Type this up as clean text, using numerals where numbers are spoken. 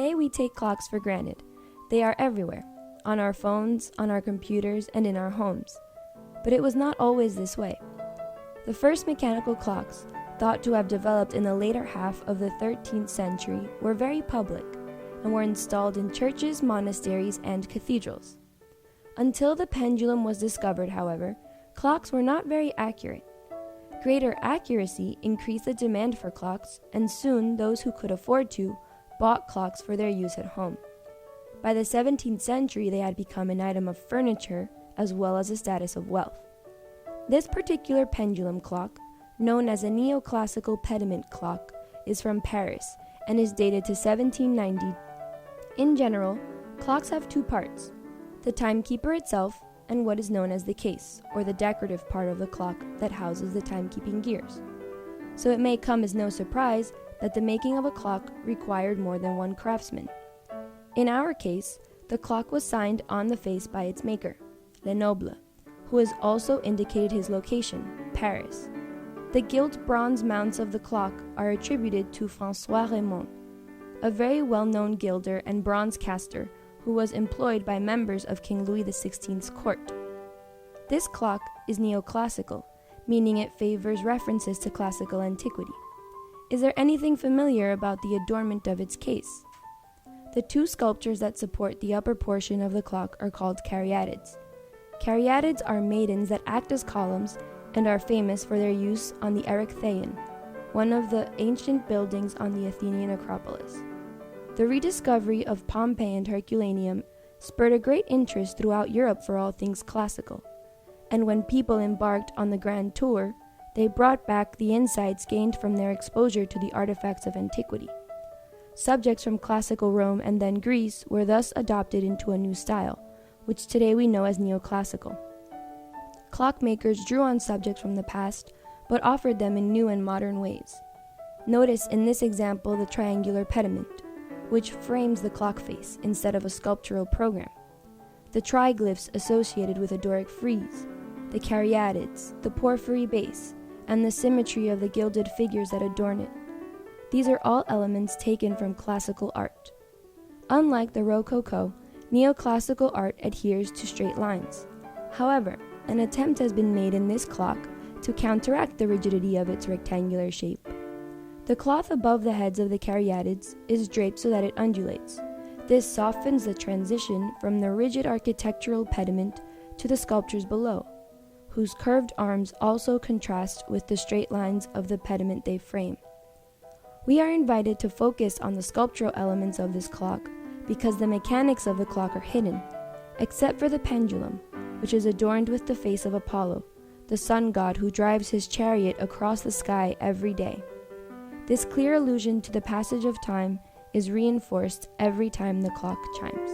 Today we take clocks for granted. They are everywhere, on our phones, on our computers, and in our homes. But it was not always this way. The first mechanical clocks, thought to have developed in the later half of the 13th century, were very public and were installed in churches, monasteries, and cathedrals. Until the pendulum was discovered, however, clocks were not very accurate. Greater accuracy increased the demand for clocks, and soon those who could afford to bought clocks for their use at home. By the 17th century, they had become an item of furniture as well as a status of wealth. This particular pendulum clock, known as a Neoclassical Pediment Clock, is from Paris and is dated to 1790. In general, clocks have two parts: the timekeeper itself and what is known as the case, or the decorative part of the clock that houses the timekeeping gears. So it may come as no surprise that the making of a clock required more than one craftsman. In our case, the clock was signed on the face by its maker, Lenoble, who has also indicated his location, Paris. The gilt-bronze mounts of the clock are attributed to François Rèmond, a very well-known gilder and bronze caster who was employed by members of King Louis XVI's court. This clock is neoclassical, meaning it favors references to classical antiquity. Is there anything familiar about the adornment of its case? The two sculptures that support the upper portion of the clock are called Caryatids. Caryatids are maidens that act as columns and are famous for their use on the Erechtheion, one of the ancient buildings on the Athenian Acropolis. The rediscovery of Pompeii and Herculaneum spurred a great interest throughout Europe for all things classical, and when people embarked on the Grand Tour, they brought back the insights gained from their exposure to the artifacts of antiquity. Subjects from classical Rome and then Greece were thus adopted into a new style, which today we know as neoclassical. Clockmakers drew on subjects from the past, but offered them in new and modern ways. Notice in this example the triangular pediment, which frames the clock face instead of a sculptural program, the triglyphs associated with a Doric frieze, the caryatids, the porphyry base, and the symmetry of the gilded figures that adorn it. These are all elements taken from classical art. Unlike the Rococo, neoclassical art adheres to straight lines. However, an attempt has been made in this clock to counteract the rigidity of its rectangular shape. The cloth above the heads of the caryatids is draped so that it undulates. This softens the transition from the rigid architectural pediment to the sculptures below, whose curved arms also contrast with the straight lines of the pediment they frame. We are invited to focus on the sculptural elements of this clock because the mechanics of the clock are hidden, except for the pendulum, which is adorned with the face of Apollo, the sun god who drives his chariot across the sky every day. This clear allusion to the passage of time is reinforced every time the clock chimes.